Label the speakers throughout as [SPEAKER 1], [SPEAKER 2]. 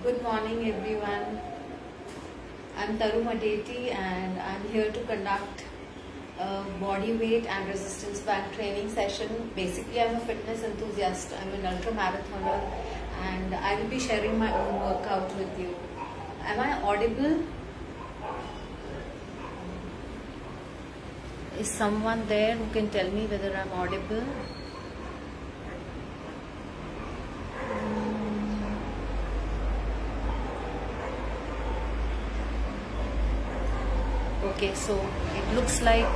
[SPEAKER 1] Good morning everyone. I'm Taru Madeti and I'm here to conduct a body weight and resistance band training session. Basically I'm a fitness enthusiast. I'm an ultra marathoner and I will be sharing my own workout with you. Am I audible? Is someone there who can tell me whether I'm audible? Okay, so it looks like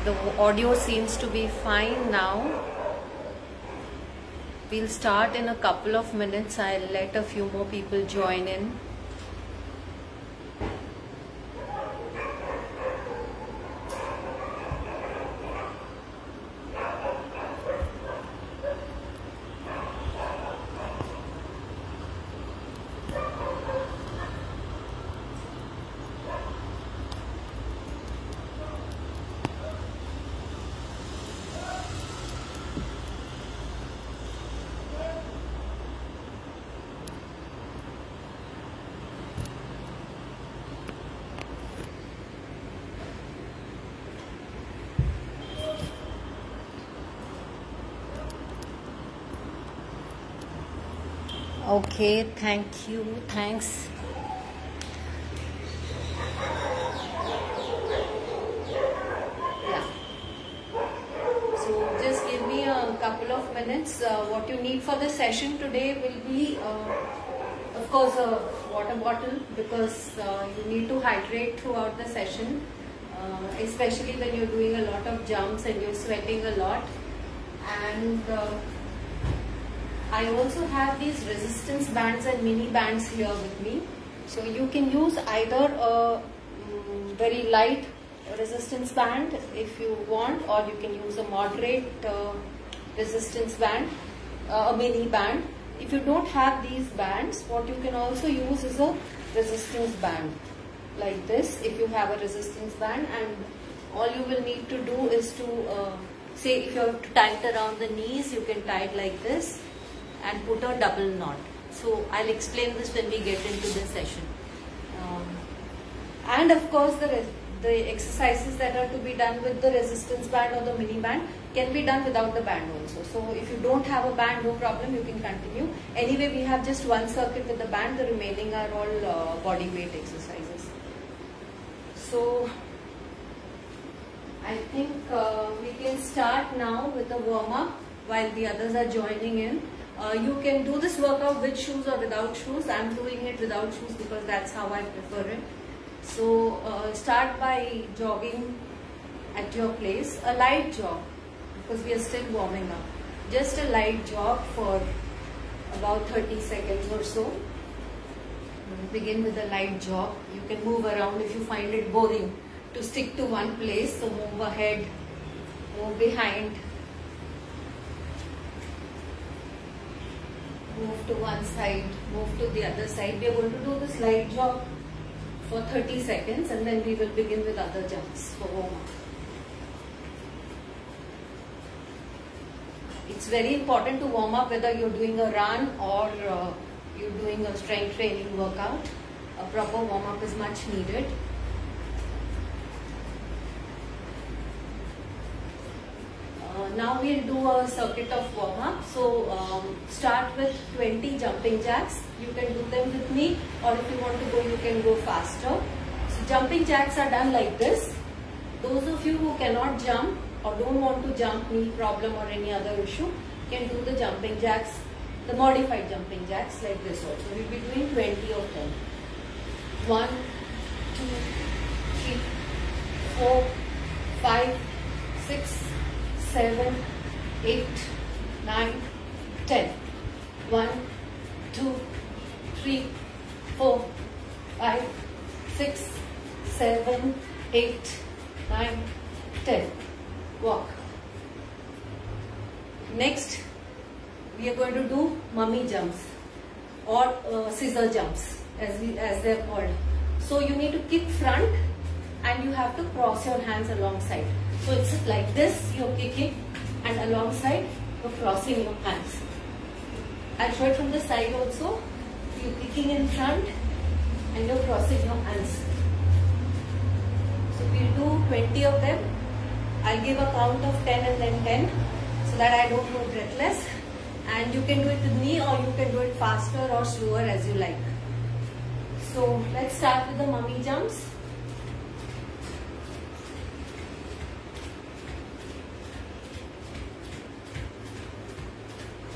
[SPEAKER 1] the audio seems to be fine now. We'll start in a couple of minutes. I'll let a few more people join in. Okay, thank you. Thanks. Yeah. So just give me a couple of minutes. What you need for the session today will be, of course, a water bottle because you need to hydrate throughout the session, especially when you're doing a lot of jumps and you're sweating a lot. And I also have these resistance bands and mini bands here with me. So you can use either a very light resistance band if you want, or you can use a moderate resistance band, a mini band. If you don't have these bands, what you can also use is a resistance band like this. If you have a resistance band, and all you will need to do is to say if you're tight around the knees, you can tie it like this and put a double knot. So I'll explain this when we get into the session. And of course the exercises that are to be done with the resistance band or the mini band can be done without the band also. So if you don't have a band, no problem, you can continue. Anyway, we have just one circuit with the band, the remaining are all body weight exercises. So I think we can start now with the warm-up while the others are joining in. You can do this workout with shoes or without shoes. I'm doing it without shoes because that's how I prefer it. So start by jogging at your place, a light jog because we are still warming up. Just a light jog for about 30 seconds or so. Begin with a light jog. You can move around if you find it boring to stick to one place. So move ahead, move behind, move to one side, move to the other side. We are going to do this light jog for 30 seconds and then we will begin with other jumps for warm-up. It's very important to warm up whether you're doing a run or you're doing a strength training workout. A proper warm-up is much needed. Now we'll do a circuit of warm-up. So start with 20 jumping jacks. You can do them with me, or if you want to go, you can go faster. So jumping jacks are done like this. Those of you who cannot jump or don't want to jump, knee problem or any other issue, can do the jumping jacks, the modified jumping jacks like this also. We'll be doing 20 of them. 1, 2, 3, 4, 5, 6, 7, 8, 9, 10. 1, 2, 3, 4, 5, 6, 7, 8, 9, 10. Walk. Next, we are going to do mummy jumps or scissor jumps as they are called. So you need to kick front and you have to cross your hands alongside. So it's like this, you're kicking and alongside you're crossing your hands. I'll show it from the side also. You're kicking in front and you're crossing your hands. So we'll do 20 of them. I'll give a count of 10 and then 10 so that I don't go breathless. And you can do it with me or you can do it faster or slower as you like. So let's start with the mummy jumps.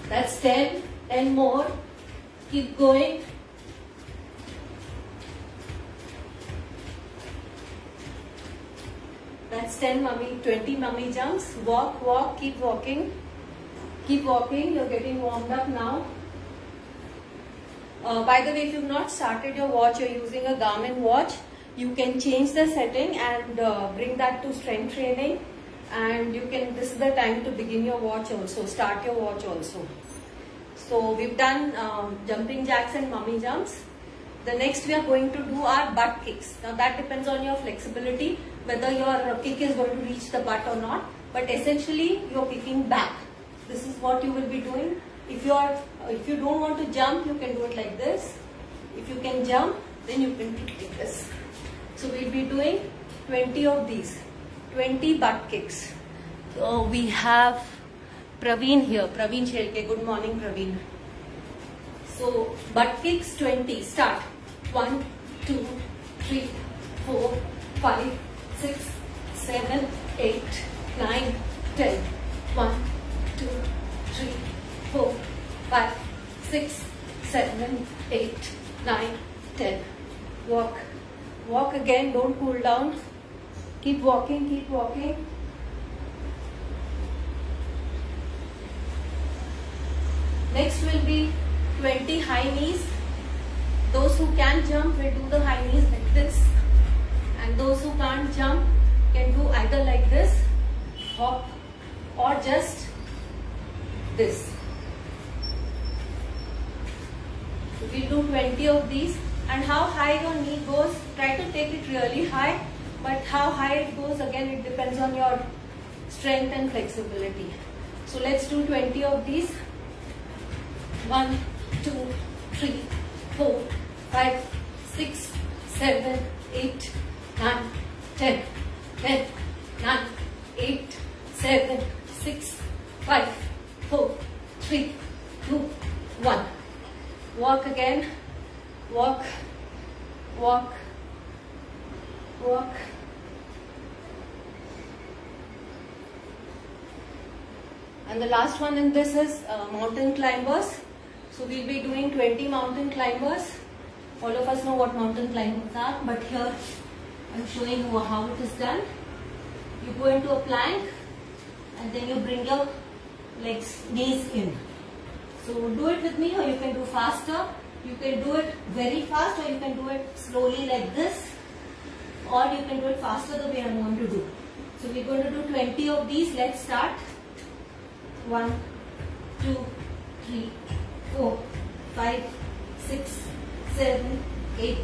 [SPEAKER 1] That's 10, 10 more. Keep going. That's 10 mummy, 20 mummy jumps. Walk, walk, keep walking. Keep walking. You're getting warmed up now. By the way, if you've not started your watch, you're using a Garmin watch, you can change the setting and bring that to strength training. And you can, this is the time to begin your watch also, start your watch also. So we've done jumping jacks and mummy jumps. The next we are going to do are butt kicks. Now that depends on your flexibility, whether your kick is going to reach the butt or not. But essentially you're kicking back. This is what you will be doing. If you don't want to jump, you can do it like this. If you can jump, then you can kick like this. So we'll be doing 20 of these. 20 butt kicks. So we have Praveen here. Praveen Shelke. Good morning, Praveen. So butt kicks 20. Start. 1, 2, 3, 4, 5, 6, 7, 8, 9, 10. 1, 2, 3, 4, 5, 6, 7, 8, 9, 10. Walk. Walk again. Don't cool down. Keep walking, keep walking. Next will be 20 high knees. Those who can jump will do the high knees like this. And those who can't jump can do either like this, hop, or just this. So we'll do 20 of these. And how high your knee goes, try to take it really high. But how high it goes, again, it depends on your strength and flexibility. So let's do 20 of these. 1, 2, 3, 4, 5, 6, 7, 8, 9, 10, 10, 9, 8, 7, 6, 5, 4, 3, 2, 1. Walk again. Walk, walk, walk. And the last one in this is mountain climbers. So we'll be doing 20 mountain climbers. All of us know what mountain climbers are, but here I'm showing you how it is done. You go into a plank and then you bring your legs, knees in. So do it with me, or you can do faster. You can do it very fast, or you can do it slowly like this, or you can do it faster the way I'm going to do. So we're going to do 20 of these. Let's start. 1, 2, 3, 4, 5, 6, 7, 8,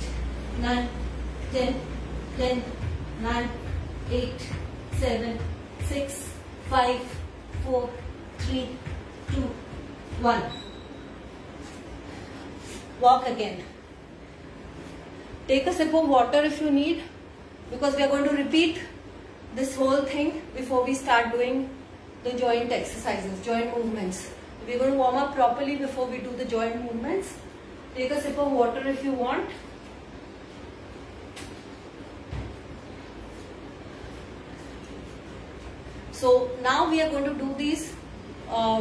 [SPEAKER 1] 9, 10, 10, 9, 8, 7, 6, 5, 4, 3, 2, 1. Walk again. Take a sip of water if you need, because we are going to repeat this whole thing before we start doing the joint exercises, joint movements. We're going to warm up properly before we do the joint movements. Take a sip of water if you want. So now we are going to do these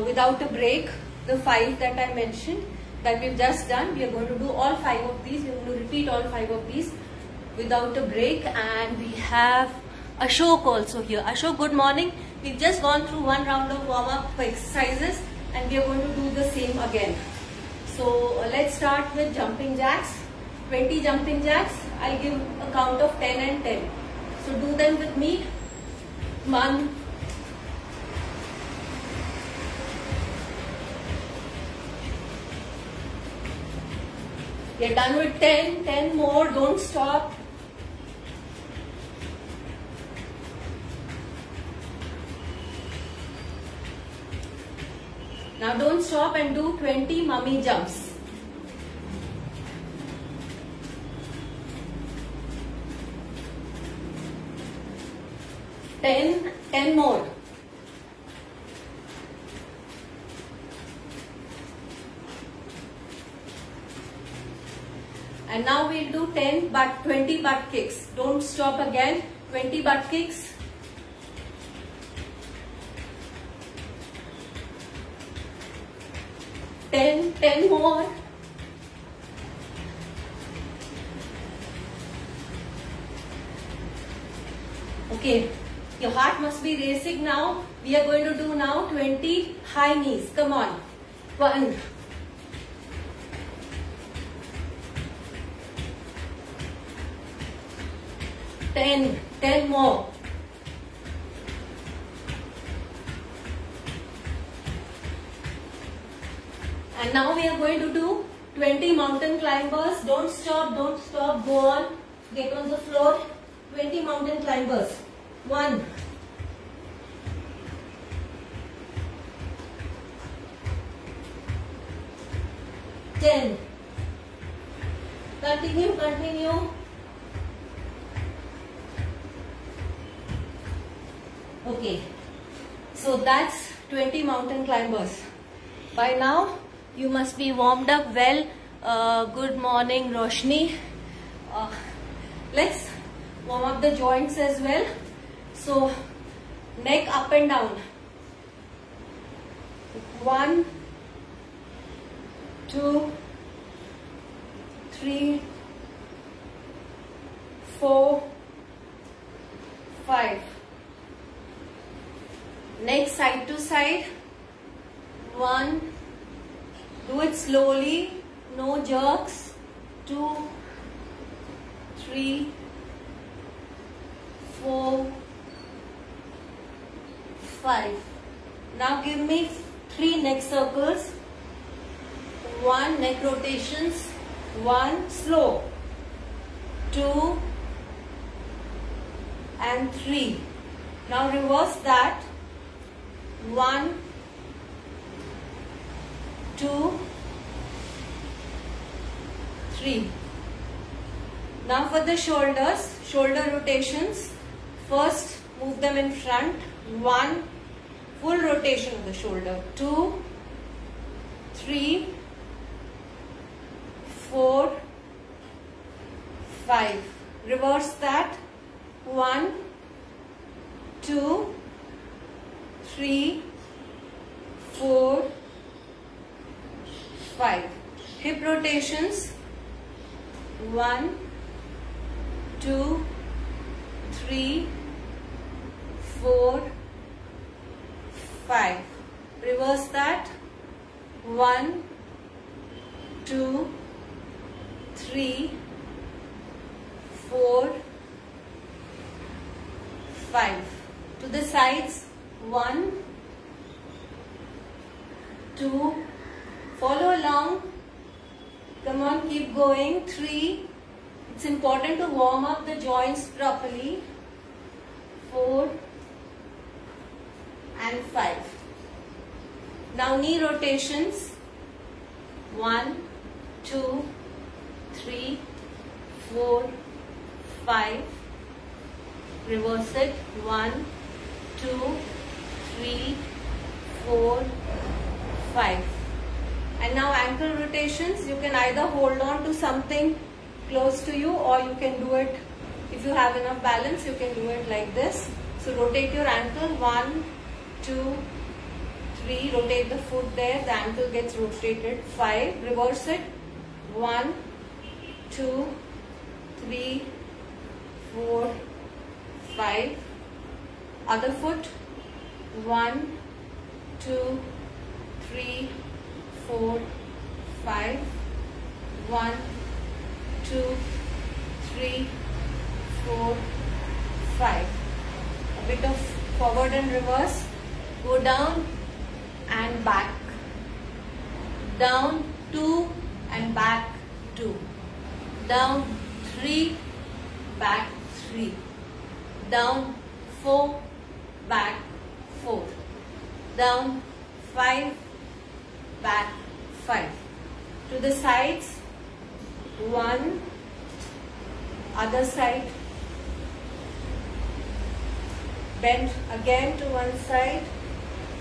[SPEAKER 1] without a break. The 5 that I mentioned that we've just done, we are going to do all 5 of these. We're going to repeat all 5 of these without a break. And we have Ashok also here. Ashok, good morning. We've just gone through one round of warm-up exercises and we are going to do the same again. So let's start with jumping jacks. 20 jumping jacks. I'll give a count of 10 and 10. So do them with me. 1, get done with 10, 10 more, don't stop. Now don't stop and do 20 mummy jumps. 10 more. And now we'll do 20 butt kicks. Don't stop again. 20 butt kicks. Ten more. Okay, your heart must be racing now. We are going to do now 20 high knees. Come on. 1. 10 more. And now we are going to do 20 mountain climbers. Don't stop, go on. Get on the floor. 20 mountain climbers. 1. 10. Continue. Okay, so that's 20 mountain climbers. By now, you must be warmed up well. Good morning, Roshni. Let's warm up the joints as well. So, neck up and down. 1, 2, 3, 4, 5. Neck side to side. 1. Do it slowly, no jerks. 2, 3, 4, 5. Now give me 3 neck circles. 1 neck rotations. 1 slow. 2 and 3. Now reverse that. 1, 2, 3. Now for the shoulders, shoulder rotations. First move them in front. 1, full rotation of the shoulder. 2, 3, 4, 5. Reverse that. 1, 2, 3, 4, 5. Hip rotations. 1, 2, 3, 4, 5. Reverse that. 1, 2, 3, 4, 5. To the sides. 1, 2, follow along. Come on, keep going. 3. It's important to warm up the joints properly. 4 and 5. Now knee rotations. 1, 2, 3, 4, 5. Reverse it. 1, 2, 3, 4, 5. And now ankle rotations. You can either hold on to something close to you, or you can do it, if you have enough balance, you can do it like this. So rotate your ankle. 1, 2, 3. Rotate the foot there. The ankle gets rotated. 5. Reverse it. 1, 2, 3, 4, 5. Other foot. 1, 2, 3, 4, 5. 1, 2, 3, 4, 5. A bit of forward and reverse. Go down and back. Down 2 and back 2. Down 3, back 3. Down 4, back 4. Down 5, back 5. To the sides. 1, other side. bend again to one side.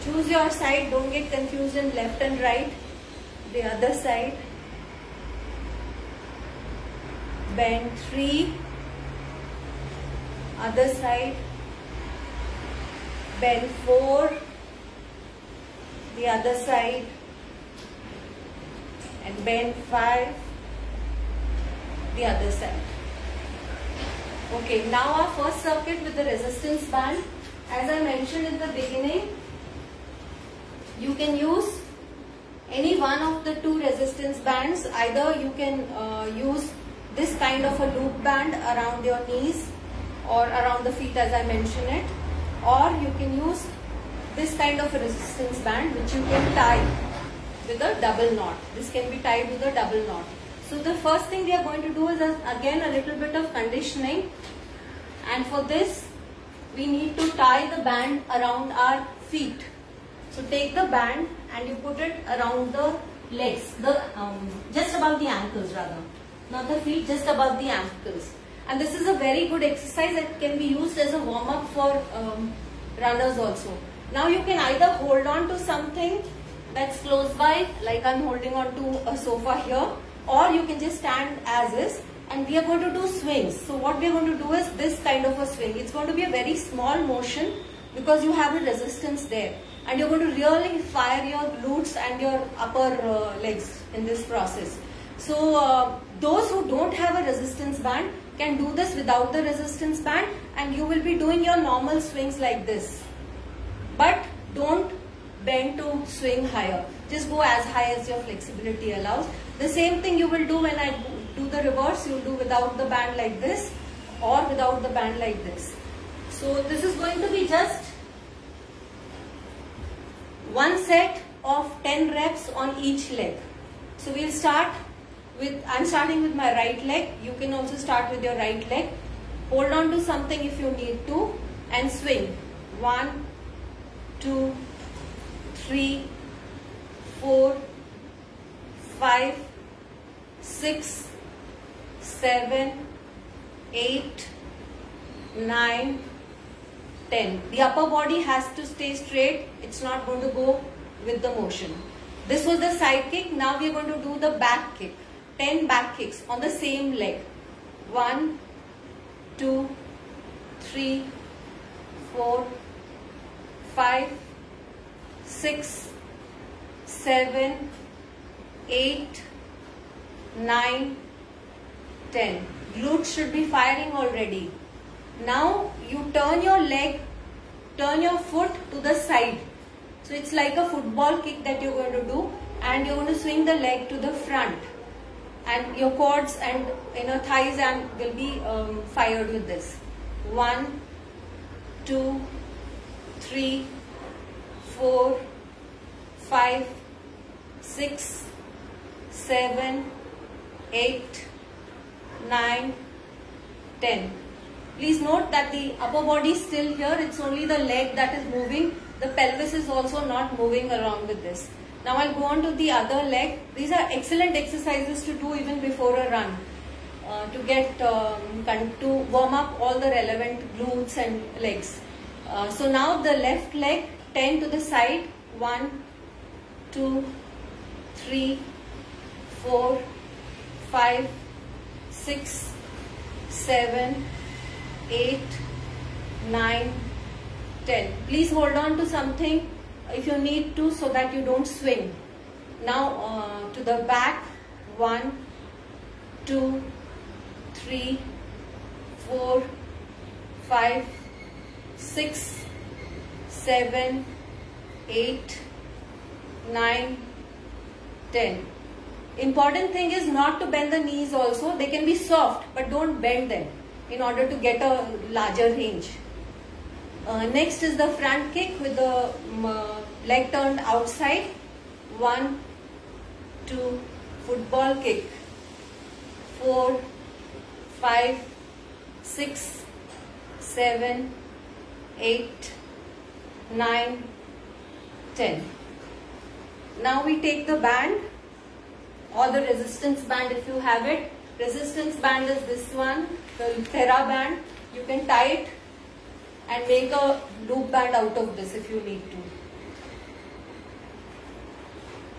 [SPEAKER 1] Choose your side, don't get confused in left and right. The other side. Bend 3. Other side. Bend 4. The other side. And bend 5. The other side. Okay, now our first circuit with the resistance band. As I mentioned in the beginning, you can use any one of the two resistance bands. Either you can use this kind of a loop band around your knees or around the feet as I mentioned it, or you can use this kind of a resistance band which you can tie with a double knot. This can be tied with a double knot. So the first thing we are going to do is again a little bit of conditioning, and for this we need to tie the band around our feet. So take the band and you put it around the legs, just above the ankles rather, not the feet, just above the ankles. And this is a very good exercise that can be used as a warm up for runners also. Now you can either hold on to something that's close by, like I'm holding on to a sofa here, or you can just stand as is, and we are going to do swings. So what we are going to do is this kind of a swing. It's going to be a very small motion because you have a resistance there, and you're going to really fire your glutes and your upper legs in this process. So those who don't have a resistance band can do this without the resistance band, and you will be doing your normal swings like this. But don't bend to swing higher. Just go as high as your flexibility allows. The same thing you will do when I do the reverse. You will do without the band like this or without the band like this. So this is going to be just one set of 10 reps on each leg. So we'll start with, I'm starting with my right leg. You can also start with your right leg. Hold on to something if you need to and swing. 1, 2, 3, 4, 5, 6, 7, 8, 9, 10. The upper body has to stay straight. It's not going to go with the motion. This was the side kick. Now we are going to do the back kick. 10 back kicks on the same leg. 1, 2, 3, 4, 5, 6, 7, 8, 9, 10. Glutes should be firing already. Now you turn your leg, turn your foot to the side. So it's like a football kick that you're going to do, and you're going to swing the leg to the front. And your quads and thighs and will be fired with this. 1, 2, 3, 4, 5, 6, 7, 8, 9, 10. Please note that the upper body is still here. It's only the leg that is moving. The pelvis is also not moving along with this. Now I'll go on to the other leg. These are excellent exercises to do even before a run, to get to warm up all the relevant glutes and legs. So now the left leg, 10 to the side. 1, 2, 3, 4, 5, 6, 7, 8, 9, 10. Please hold on to something if you need to, so that you don't swing. Now to the back. 1, 2, 3, 4, 5, 6, 7, 8, 9, 10. Important thing is not to bend the knees also. They can be soft, but don't bend them in order to get a larger range. Next is the front kick with the leg turned outside. 1, 2, football kick. 4, 5, 6, 7, 8, 9, 10. Now we take the band or the resistance band if you have it. Resistance band is this one, the TheraBand. You can tie it and make a loop band out of this if you need to.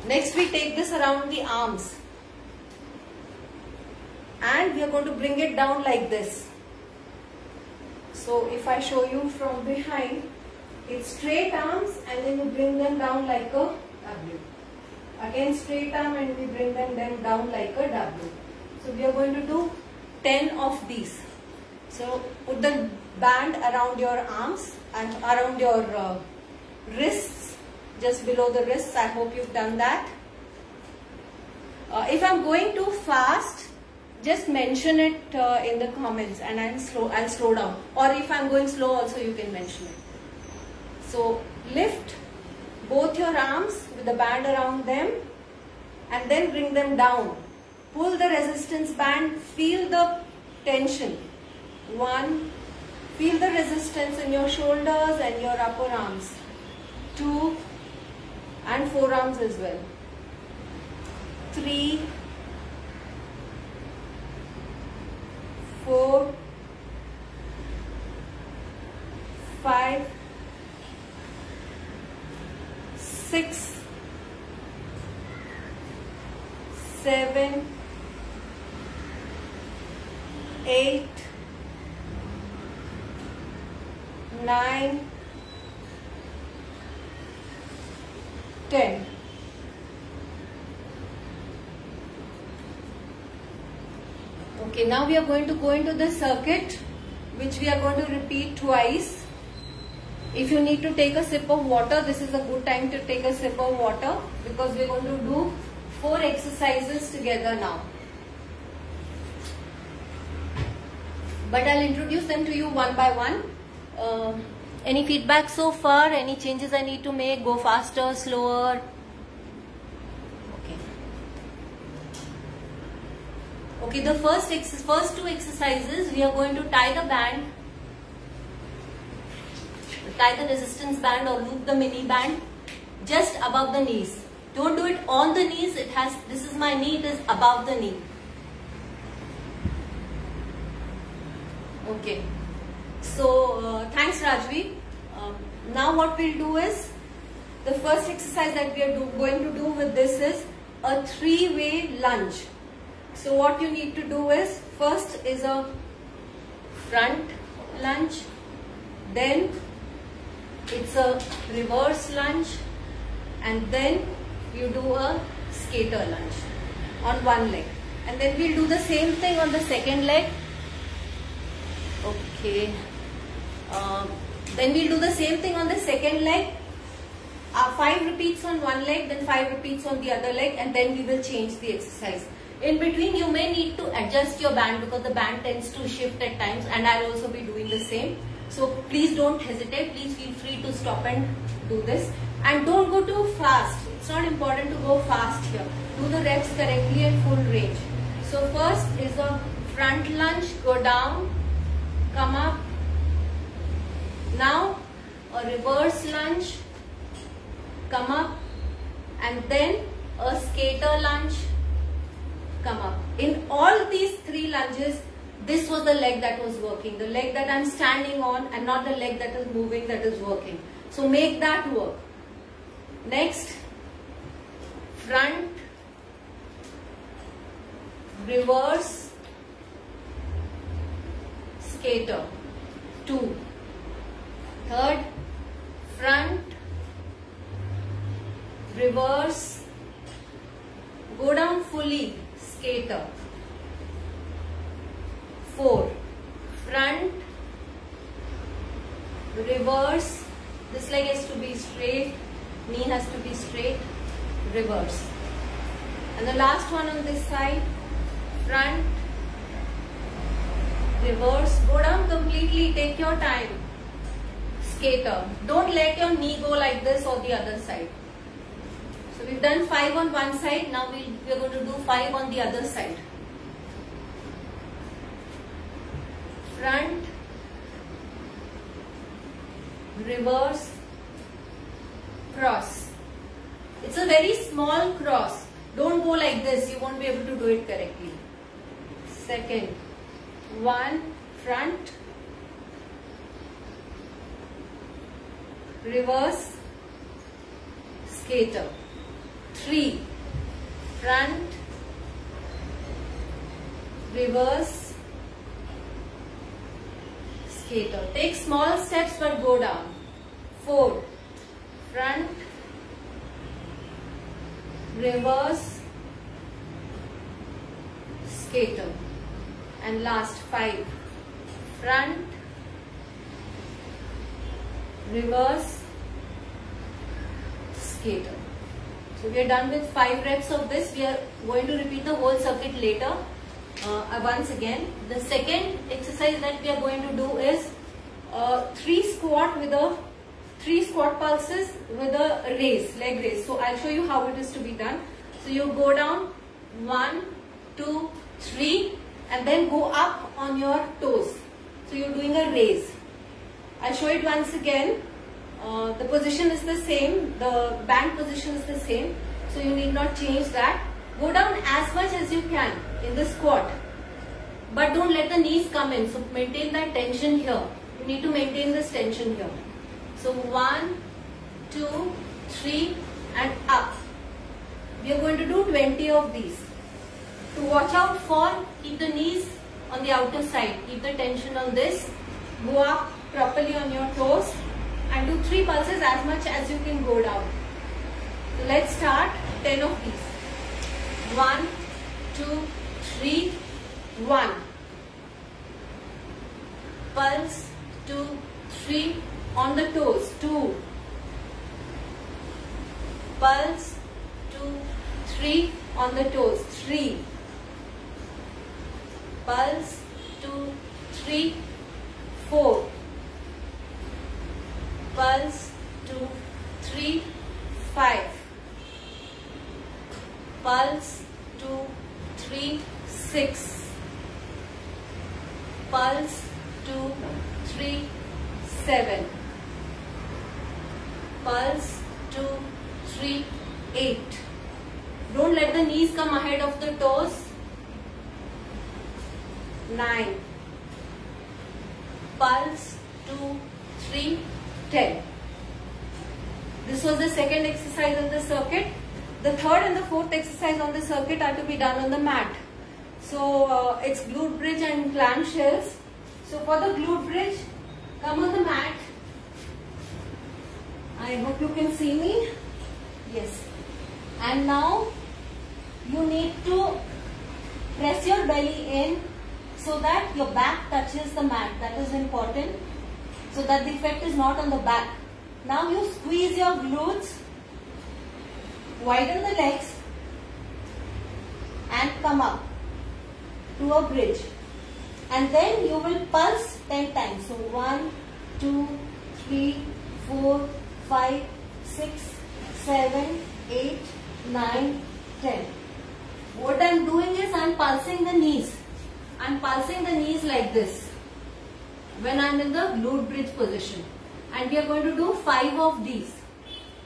[SPEAKER 1] Next we take this around the arms and we are going to bring it down like this. So if I show you from behind, it's straight arms and then you bring them down like a W. Again straight arm and we bring them down like a W. So we are going to do 10 of these. So put the band around your arms and around your wrists, just below the wrists. I hope you've done that. If I'm going too fast, just mention it in the comments and I'll slow down. Or if I'm going slow also you can mention it. So lift both your arms with the band around them and then bring them down. Pull the resistance band, feel the tension. 1, feel the resistance in your shoulders and your upper arms. 2 and forearms as well. 3, 4, 5, 6, 7, 8, 9, 10. Okay, now we are going to go into the circuit which we are going to repeat twice. If you need to take a sip of water, this is a good time to take a sip of water because we are going to do 4 exercises together now. But I'll introduce them to you one by one. Any feedback so far? Any changes I need to make? Go faster, slower? Okay. Okay, the first 2 exercises, we are going to tie the band, tie the resistance band or loop the mini band just above the knees. Don't do it on the knees. This is my knee, it is above the knee. Okay. So, thanks Rajvi. Now what we'll do is, the first exercise that we are going to do with this is a 3-way lunge. So what you need to do is, first is a front lunge, then it's a reverse lunge, and then you do a skater lunge on one leg. And then we'll do the same thing on the second leg. Okay. Then we'll do the same thing on the second leg. 5 repeats on one leg, then 5 repeats on the other leg, and then we will change the exercise. In between, you may need to adjust your band because the band tends to shift at times, and I'll also be doing the same. So please don't hesitate. Please feel free to stop and do this. And don't go too fast. It's not important to go fast here. Do the reps correctly at full range. So first is a front lunge, go down, come up. Now a reverse lunge, come up, and then a skater lunge, come up. In all these 3 lunges, this was the leg that was working, the leg that I'm standing on, and not the leg that is moving, that is working. So make that work. Next, front, reverse, skater, 2. Third, front, reverse, go down fully, skater. 4, front, reverse, this leg has to be straight, knee has to be straight, reverse. And the last one on this side, front, reverse, go down completely, take your time, skater. Don't let your knee go like this or the other side. So we've done 5 on one side, now we're going to do 5 on the other side. Front, reverse, cross. It's a very small cross. Don't go like this, you won't be able to do it correctly. Second, 1, front, reverse skater. 3, front, reverse skater. Take small steps but go down. 4, front, reverse skater. And last 5, front, reverse skater. So we are done with 5 reps of this. We are going to repeat the whole circuit later. Once again, the second exercise that we are going to do is 3 squat pulses with a raise, leg raise. So I'll show you how it is to be done. So you go down 1, 2, 3 and then go up on your toes. So you're doing a raise. I'll show it once again. The position is the same, the band position is the same, so you need not change that. Go down as much as you can in the squat, but don't let the knees come in, so maintain that tension here. You need to maintain this tension here. So 1, 2, 3 and up. We are going to do 20 of these. To watch out for, keep the knees on the outer side, keep the tension on this, go up properly on your toes and do 3 pulses as much as you can go down. So let's start 10 of these. 1, 2, 3, 1. Pulse, 2, 3 on the toes. 2. Pulse, 2, 3 on the toes. 3. Pulse, 2, 3, 4. Pulse, 2, 3, 5. Pulse, 2, 3, 6. Pulse, 2, 3, 7. Pulse, 2, 3, 8. Don't let the knees come ahead of the toes. 9. Pulse, 2, 3, 10. This was the second exercise on the circuit. The third and the fourth exercise on the circuit are to be done on the mat. So it's glute bridge and clamshells. So for the glute bridge, come on the mat. I hope you can see me. Yes. And now you need to press your belly in so that your back touches the mat. That is important. So that the effect is not on the back. Now you squeeze your glutes, widen the legs and come up to a bridge. And then you will pulse 10 times. So 1, 2, 3, 4, 5, 6, 7, 8, 9, 10. What I am doing is I am pulsing the knees. I am pulsing the knees like this when I am in the glute bridge position. And we are going to do 5 of these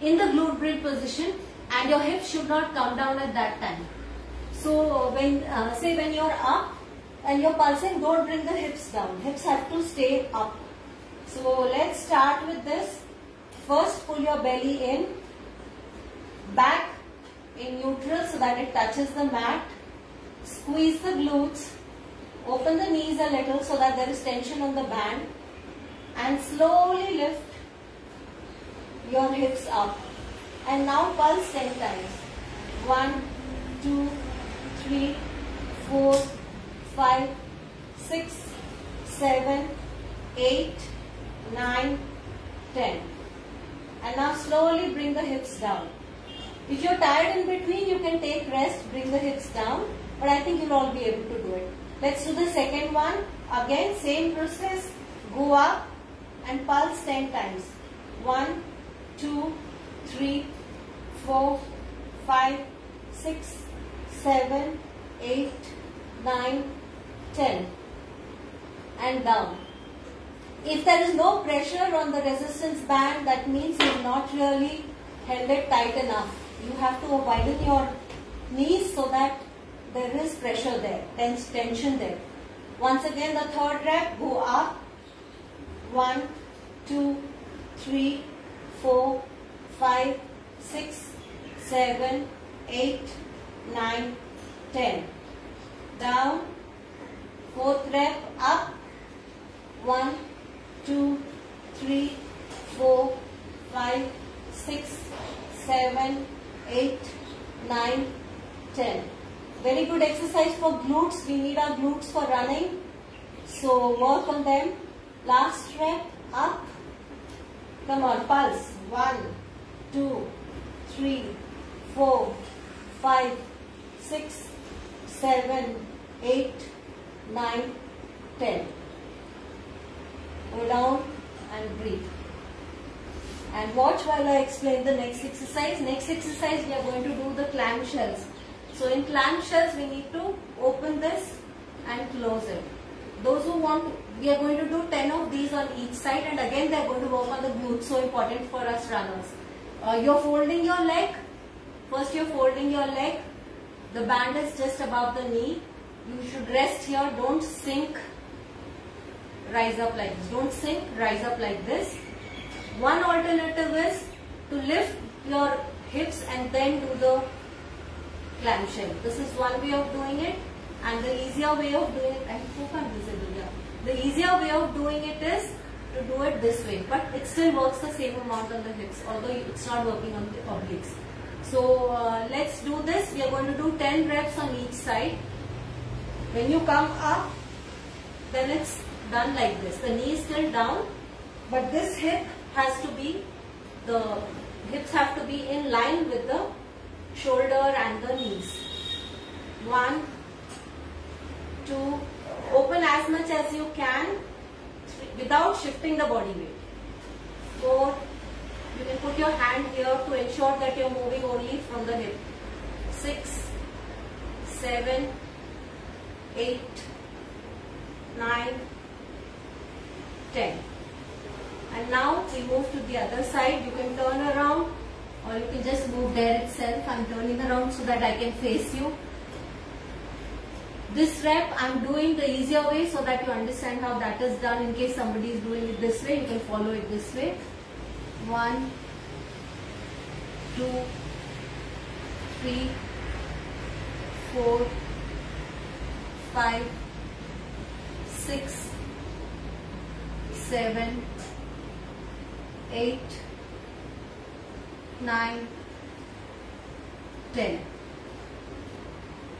[SPEAKER 1] in the glute bridge position, and your hips should not come down at that time. So when when you are up and you are pulsing, don't bring the hips down. Hips have to stay up. So let's start with this. First pull your belly in, back in neutral so that it touches the mat. Squeeze the glutes. Open the knees a little so that there is tension on the band. And slowly lift your hips up. And now pulse 10 times. 1, 2, 3, 4, 5, 6, 7, 8, 9, 10. And now slowly bring the hips down. If you're tired in between, you can take rest, bring the hips down. But I think you'll all be able to do it. Let's do the second one. Again, same process. Go up and pulse 10 times. 1, 2, 3, 4, 5, 6, 7, 8, 9, 10. And down. If there is no pressure on the resistance band, that means you have not really held it tight enough. You have to widen your knees so that there is pressure there, tension there. Once again, the third rep, go up. 1, 2, 3, 4, 5, 6, 7, 8, 9, 10. Down. 4th rep up. 1, 2, 3, 4, 5, 6, 7, 8, 9, 10. Very good exercise for glutes. We need our glutes for running. So work on them. Last rep up. Come on, pulse. 1, 2, 3, 4, 5, 6, 7, 8, 9, 10. Go down and breathe. And watch while I explain the next exercise. Next exercise we are going to do the clamshells. So in clamshells we need to open this and close it. Those who want, we are going to do 10 of these on each side, and again they are going to work on the glutes, so important for us runners. You're folding your leg. First you're folding your leg. The band is just above the knee. You should rest here. Don't sink. Rise up like this. Don't sink. Rise up like this. One alternative is to lift your hips and then do the clamshell. This is one way of doing it, and the easier way of doing it, the easier way of doing it is to do it this way, but it still works the same amount on the hips, although it's not working on the obliques. So let's do this. We are going to do 10 reps on each side. When you come up, then it's done like this. The knee is still down, but this hip has to be, the hips have to be in line with the shoulder and the knees. 1, 2, open as much as you can without shifting the body weight. 4, you can put your hand here to ensure that you are moving only from the hip. 6, 7, 8, 9, 10. And now we move to the other side. You can turn around, or you can just move there itself. I'm turning around so that I can face you. This rep I'm doing the easier way so that you understand how that is done. In case somebody is doing it this way, you can follow it this way. 1, 2, 3, 4, 5, 6, 7, 8, 9, 10.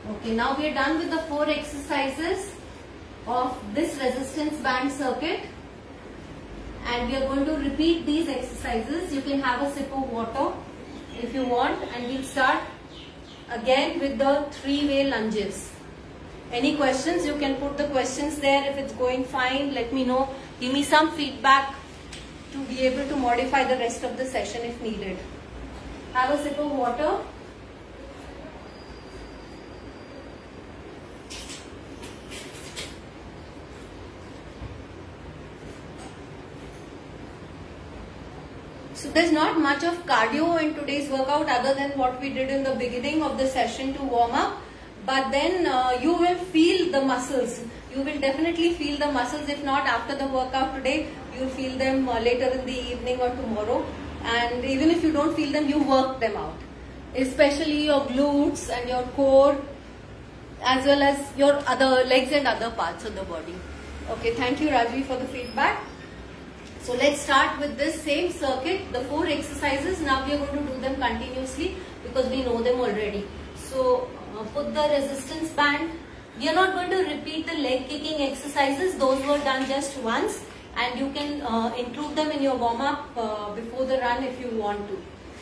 [SPEAKER 1] Okay, now we are done with the 4 exercises of this resistance band circuit, and we are going to repeat these exercises. You can have a sip of water if you want, and we'll start again with the 3-way lunges. Any questions? You can put the questions there. If it's going fine, let me know. Give me some feedback to be able to modify the rest of the session if needed. Have a sip of water. So there's not much of cardio in today's workout other than what we did in the beginning of the session to warm up. But then you will feel the muscles. You will definitely feel the muscles. If not after the workout today, you will feel them later in the evening or tomorrow. And even if you don't feel them, you work them out. Especially your glutes and your core, as well as your other legs and other parts of the body. Okay, thank you Rajvi for the feedback. So let's start with this same circuit, the 4 exercises. Now we are going to do them continuously because we know them already. So put the resistance band. We are not going to repeat the leg kicking exercises. Those were done just once, and you can include them in your warm up before the run if you want to.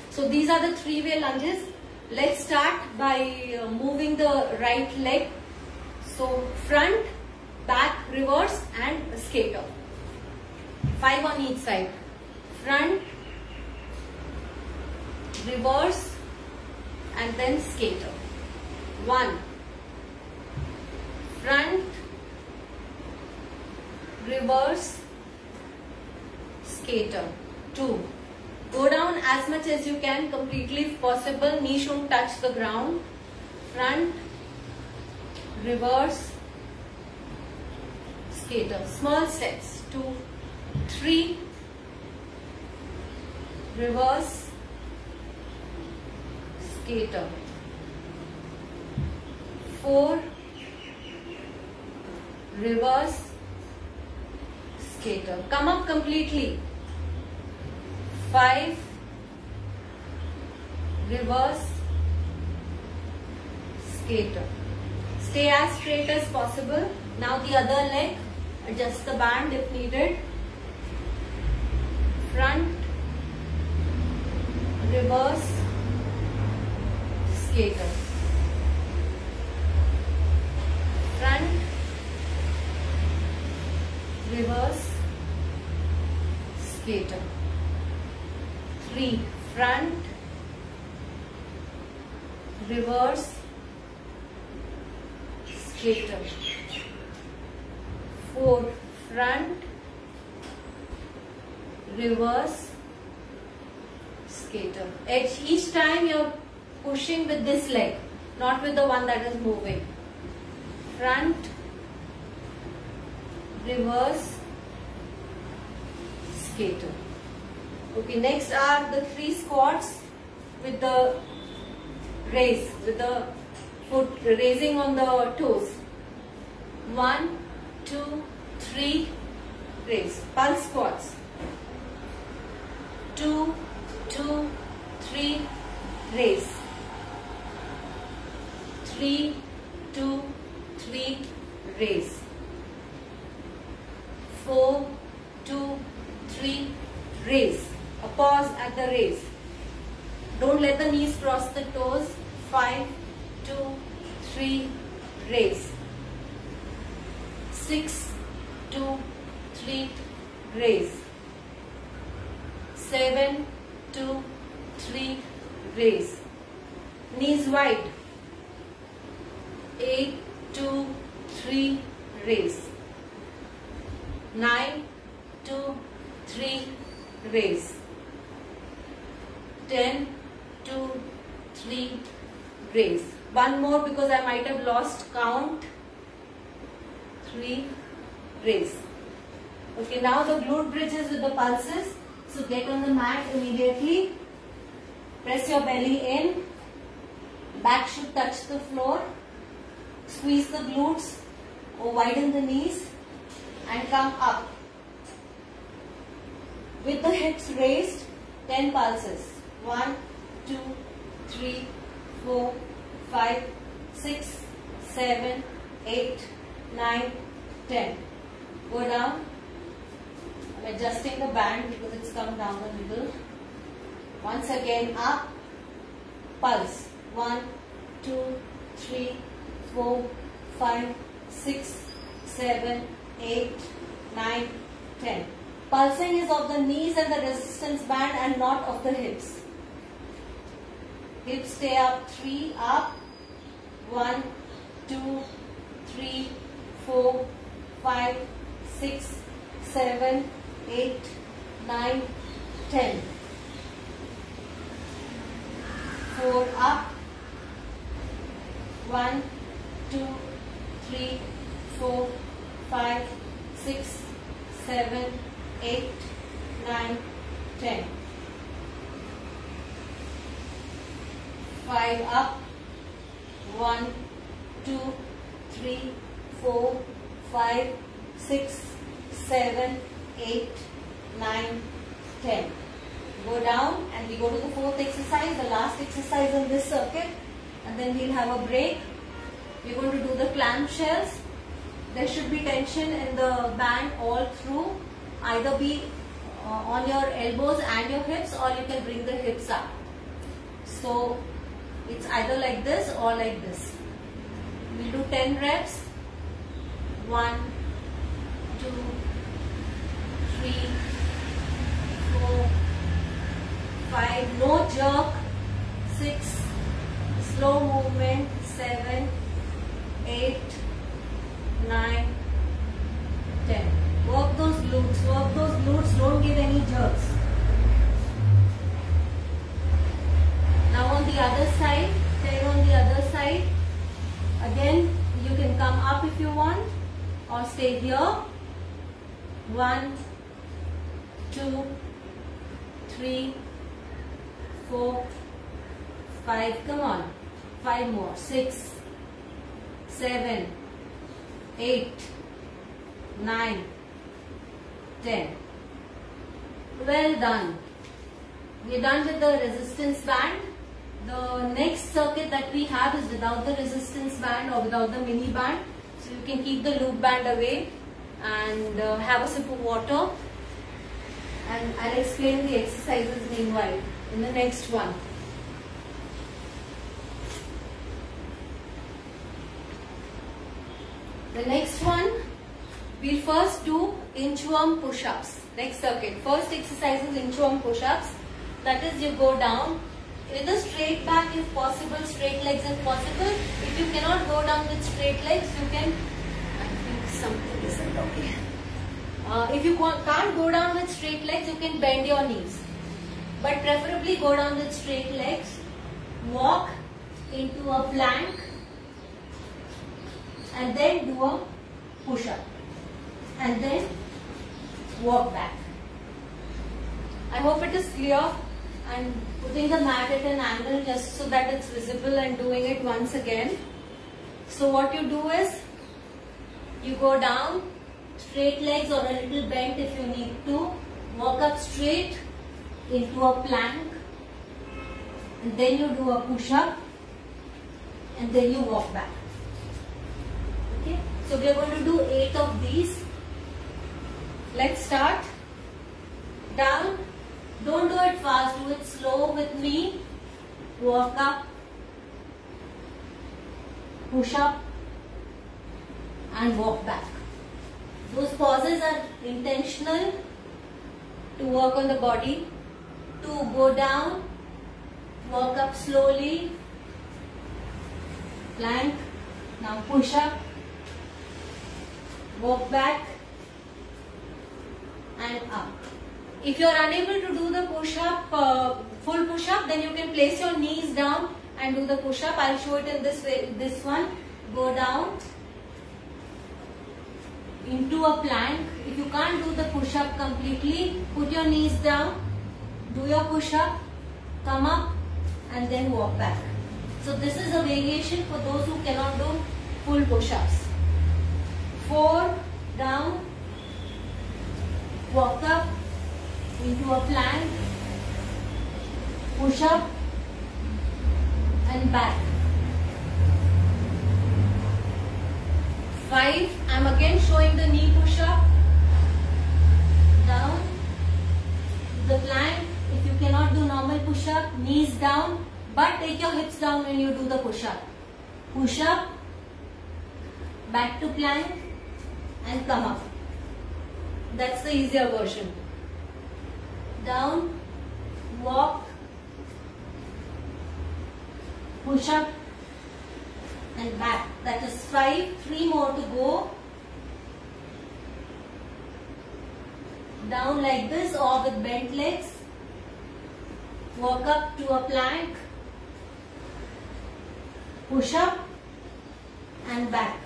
[SPEAKER 1] So these are the 3-way lunges. Let's start by moving the right leg. So front, back, reverse and skater. 5 on each side. Front, reverse and then skater. 1. Front, reverse, skater. 2. Go down as much as you can, completely if possible. Knee shouldn't touch the ground. Front, reverse, skater. Small steps. 2, 3, reverse skater. 4 reverse skater. Come up completely. 5 reverse skater. Stay as straight as possible. Now the other leg, adjust the band if needed. Front reverse skater. Front reverse skater. 3 front reverse skater. 4 front reverse skater. Each time you're pushing with this leg, not with the one that is moving. Front reverse skater. Okay, next are the 3 squats with the raise, with the foot raising on the toes. 1, 2, 3, raise. Pulse squats. 2, 2, 3, raise. 3, 2, 3, raise. 4, 2, 3, raise. A pause at the raise. Don't let the knees cross the toes. 5, 2, 3, raise. 6, 2, 3, raise. 7, 2, 3, raise. Knees wide. 8, 2, 3, raise. 9, 2, 3, raise. 10, 2, 3, raise. One more because I might have lost count. 3, raise. Okay, now the glute bridges with the pulses. So get on the mat immediately. Press your belly in. Back should touch the floor. Squeeze the glutes or widen the knees and come up. With the hips raised, 10 pulses. 1, 2, 3, 4, 5, 6, 7, 8, 9, 10. Go down. I'm adjusting the band because it's come down a little. Once again up. Pulse. 1, 2, 3, 4, 5, 6, 7, 8, 9, 10. Pulsing is of the knees and the resistance band and not of the hips. Hips stay up. 3 up. 1, 2, 3, 4, 5, 6, 7, 8, 9, 10. 4 up. 1, 2, 3, 4, 5, 6, 7, 8, 9, 10. 5 up. 1, 2, 3, 4, 5, 6, 7, 8, 9, 10. Go down and we go to the 4th exercise, the last exercise in this circuit, and then we'll have a break. We're going to do the clamshells. There should be tension in the band all through. Either be on your elbows and your hips, or you can bring the hips up. So it's either like this or like this. We'll do 10 reps. 1, 2, 3, 4, 5. No jerk. 6. Slow movement. 7, 8, 9, 10. Work those glutes. Work those glutes. Don't give any jerks. Now on the other side. 10 on the other side. Again, you can come up if you want or stay here. 1, 2, 3, 4, 5, come on, 5 more, 6, 7, 8, 9, 10. Well done. We're done with the resistance band. The next circuit that we have is without the resistance band or without the mini band. So you can keep the loop band away and have a sip of water. And I'll explain the exercises meanwhile in the next one. The next one, we'll first do inchworm push-ups. Next circuit. First exercise is inchworm push-ups. That is, you go down with a straight back if possible, straight legs if possible. If you cannot go down with straight legs, you can, I think something isn't okay. If you can't go down with straight legs, you can bend your knees. But preferably go down with straight legs. Walk into a plank and then do a push-up. And then walk back. I hope it is clear. I'm putting the mat at an angle just so that it's visible and doing it once again. So what you do is, you go down, straight legs or a little bent if you need to, walk up straight into a plank, and then you do a push-up, and then you walk back. Okay, so we are going to do 8 of these. Let's start. Down. Don't do it fast, do it slow with me. Walk up, push up and walk back. Those pauses are intentional to work on the body. To go down, walk up slowly, plank, now push up, walk back and up. If you are unable to do the push-up, full push-up, then you can place your knees down and do the push-up. I'll show it in this way. This one, go down into a plank. If you can't do the push-up completely, put your knees down, do your push-up, come up and then walk back. So this is a variation for those who cannot do full push-ups. 4, down, walk up, into a plank, push up and back. 5, I'm again showing the knee push up, down, the plank. If you cannot do normal push up, knees down, but take your hips down when you do the push up. Push up, back to plank and come up. That's the easier version. Down, walk, push up and back. That is 5, 3 more to go. Down like this or with bent legs. Walk up to a plank, push up and back.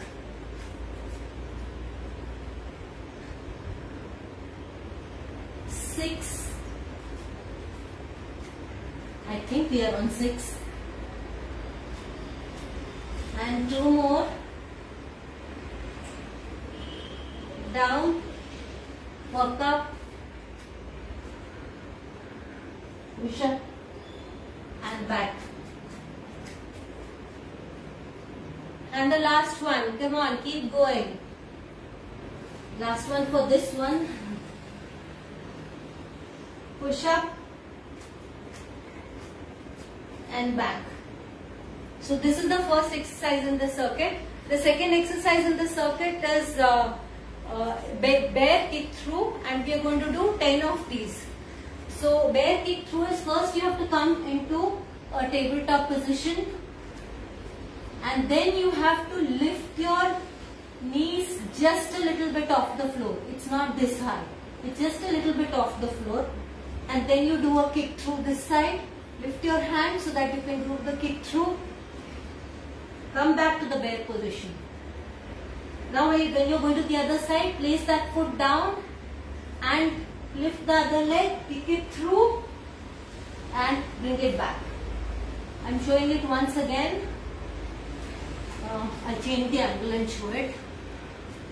[SPEAKER 1] I think we are on 6. And 2 more. Down, walk up, push up and back. And the last one, come on, keep going. Last one for this one. Push up and back. So this is the first exercise in the circuit. The second exercise in the circuit is bear kick through, and we are going to do 10 of these. So bear kick through is, first you have to come into a tabletop position, and then you have to lift your knees just a little bit off the floor. It's not this high. It's just a little bit off the floor. And then you do a kick through this side. Lift your hand so that you can do the kick through. Come back to the bear position. Now when you're going to the other side, place that foot down and lift the other leg, kick it through and bring it back. I'm showing it once again. I'll change the angle and show it.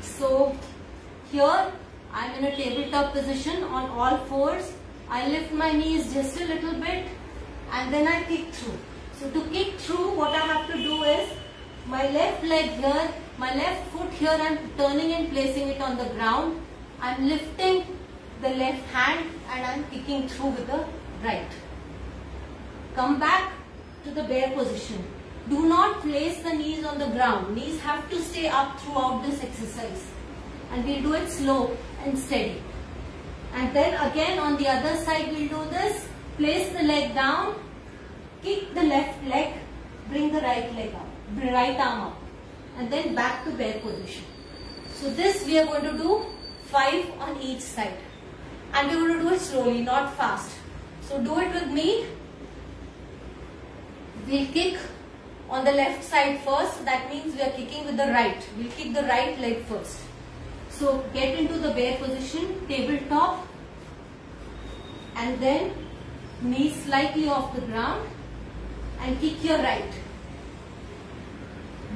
[SPEAKER 1] So here I'm in a tabletop position on all fours. I lift my knees just a little bit and then I kick through. So to kick through, what I have to do is my left leg here, my left foot here, I'm turning and placing it on the ground. I'm lifting the left hand and I'm kicking through with the right. Come back to the bear position. Do not place the knees on the ground. Knees have to stay up throughout this exercise. And we'll do it slow and steady. And then again on the other side we'll do this. Place the leg down, kick the left leg, bring the right leg up, right arm up. And then back to bear position. So this we are going to do 5 on each side. And we're going to do it slowly, not fast. So do it with me. We'll kick on the left side first. That means we are kicking with the right. We'll kick the right leg first. So get into the bear position, tabletop, and then knees slightly off the ground and kick your right.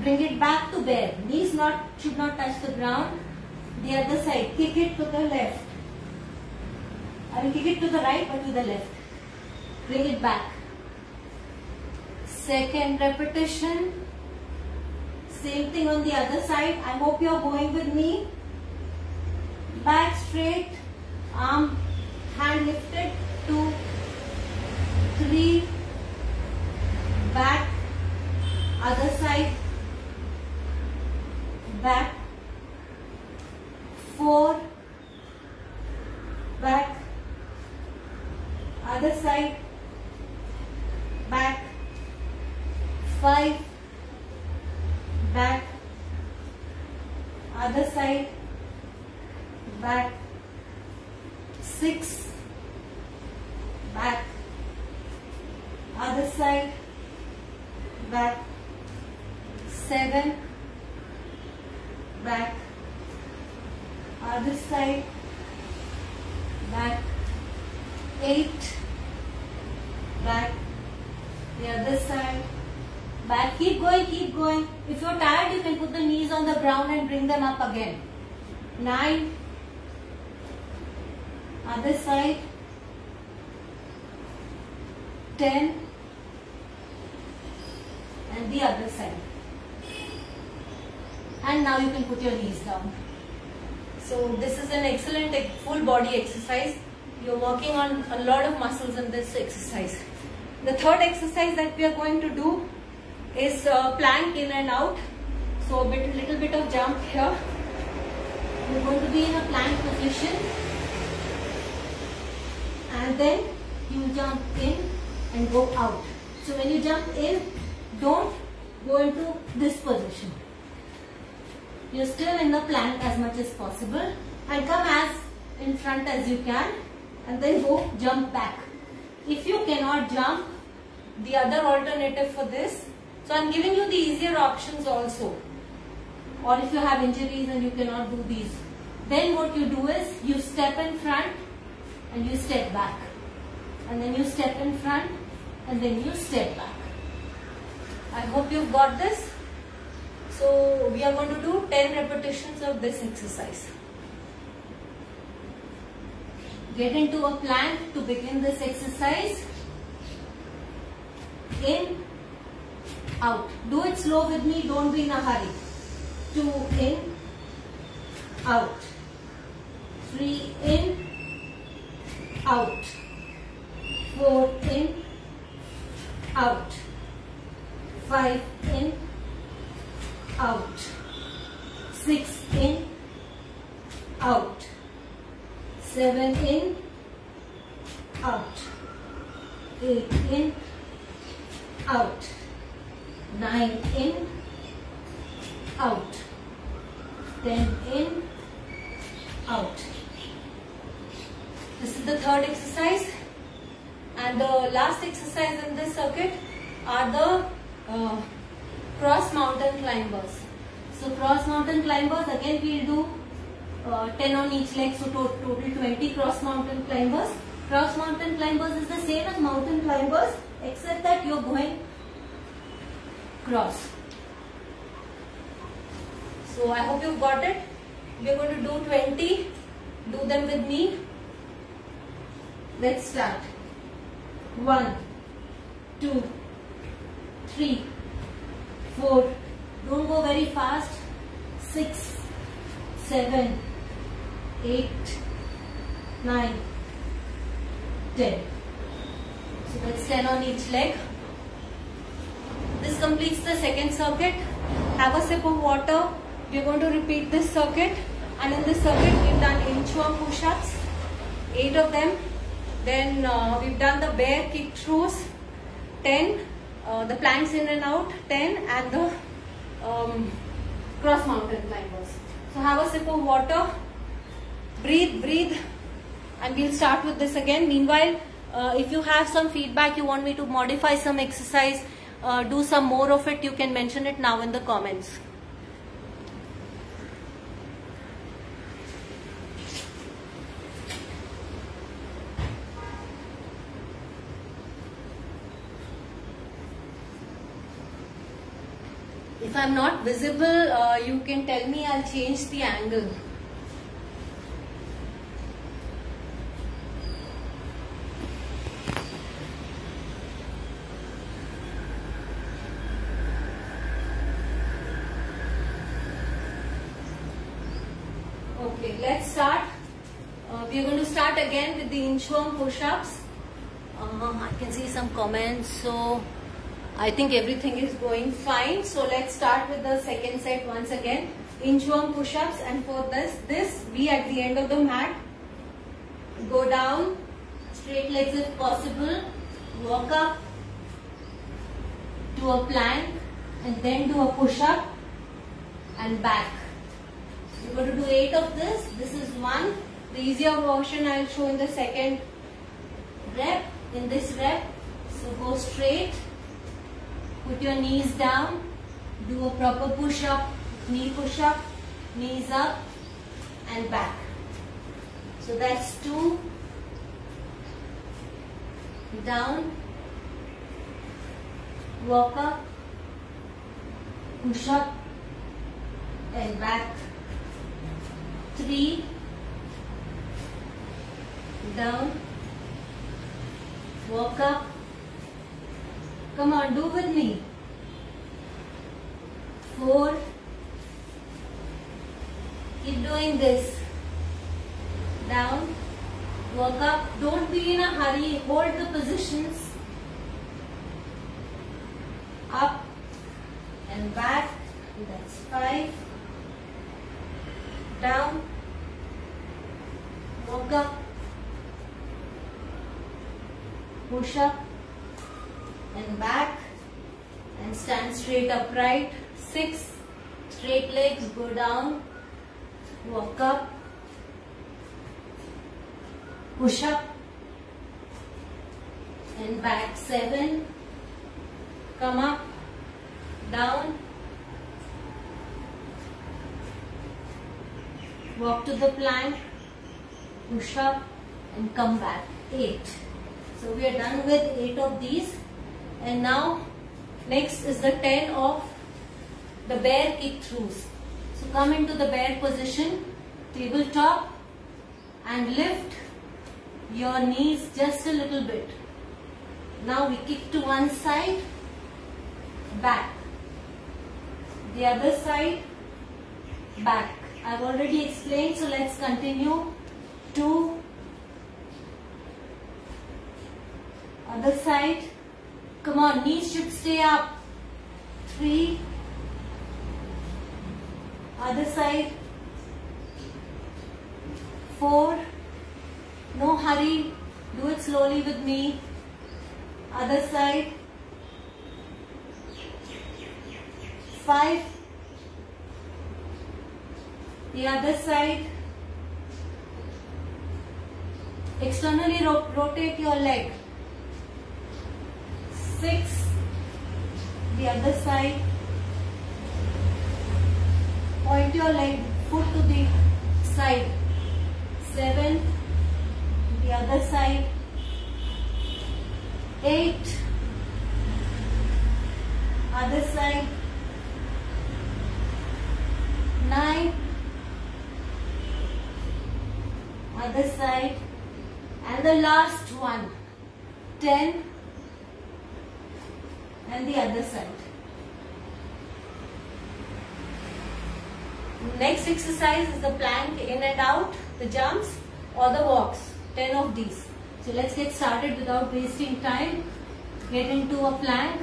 [SPEAKER 1] Bring it back to bear. Knees should not touch the ground. The other side, kick it to the left. I will kick it to the right but to the left. Bring it back. Second repetition. Same thing on the other side. I hope you are going with me. Back straight, arm, hand lifted, 2, 3, back, other side, back, 4, back, other side, back, 5, back, other side, back, 6, back, other side, back, 7, back, other side, back, 8, back, the other side, back. Keep going, keep going. If you're tired, you can put the knees on the ground and bring them up again. 9, other side, 10, and the other side. And now you can put your knees down. So this is an excellent full body exercise. You're working on a lot of muscles in this exercise. The third exercise that we are going to do is plank in and out. So a little bit of jump here. You're going to be in a plank position. And then you jump in and go out. So when you jump in, don't go into this position. You're still in the plank as much as possible and come as in front as you can and then go jump back. If you cannot jump, the other alternative for this, so I'm giving you the easier options also. Or if you have injuries and you cannot do these, then what you do is you step in front and you step back, and then you step in front and then you step back. I hope you've got this. So we are going to do 10 repetitions of this exercise. Get into a plank to begin this exercise. In, out. Do it slow with me, don't be in a hurry. 2 in, out. 3 in, out. 4 in, out. 5 in, out. 6 in, out. 7 in, out. 8 in, out. 9 in, out. 10 in, out. This is the third exercise, and the last exercise in this circuit are the cross mountain climbers. So cross mountain climbers, again we will do 10 on each leg, so total 20 cross mountain climbers. Cross mountain climbers is the same as mountain climbers, except that you're going cross. So I hope you've got it. We're going to do 20. Do them with me. Let's start. 1, 2, 3, 4. Don't go very fast. 6, 7, 8, 9, 10. So that's 10 on each leg. This completes the second circuit. Have a sip of water. We're going to repeat this circuit. And in this circuit, we've done inchworm push-ups, 8 of them. Then we've done the bear kick throws, 10. The planks in and out, 10. And the cross mountain climbers. So have a sip of water. Breathe. And we'll start with this again. Meanwhile, if you have some feedback, you want me to modify some exercise, do some more of it, you can mention it now in the comments. If I'm not visible, you can tell me, I'll change the angle. Okay, let's start. We are going to start again with the inchworm push-ups. I can see some comments, so I think everything is going fine. So let's start with the second set once again. Inchworm push-ups, and for this be at the end of the mat. Go down, straight legs if possible. Walk up to a plank and then do a push-up and back. We're going to do 8 of this. This is 1. The easier version I'll show in the second rep. In this rep, so go straight. Put your knees down. Do a proper push-up, knee push-up, knees up and back. So that's 2. Down. Walk up. Push up and back. 3. Down. Walk up. Come on, do with me. 4. Keep doing this. Down. Walk up. Don't be in a hurry. Hold the positions. Up and back. That's 5. Down. Walk up. Push up and back and stand straight upright. 6. Straight legs, go down, walk up, push up and back. 7. Come up, down, walk to the plank, push up and come back. 8. So we are done with 8 of these, and now next is the 10 of the bear kick throughs. So come into the bear position, tabletop, and lift your knees just a little bit. Now we kick to one side, back, the other side, back. I've already explained, so let's continue. 2. Other side. Come on, knees should stay up. 3. Other side. 4. No hurry. Do it slowly with me. Other side. 5. The other side. Externally rotate your leg. 6. The other side. Point your leg, foot to the side. 7. The other side. 8. Other side. 9. Other side. And the last one. 10. And the other side. Next exercise is the plank in and out, the jumps or the walks. 10 of these. So let's get started without wasting time. Get into a plank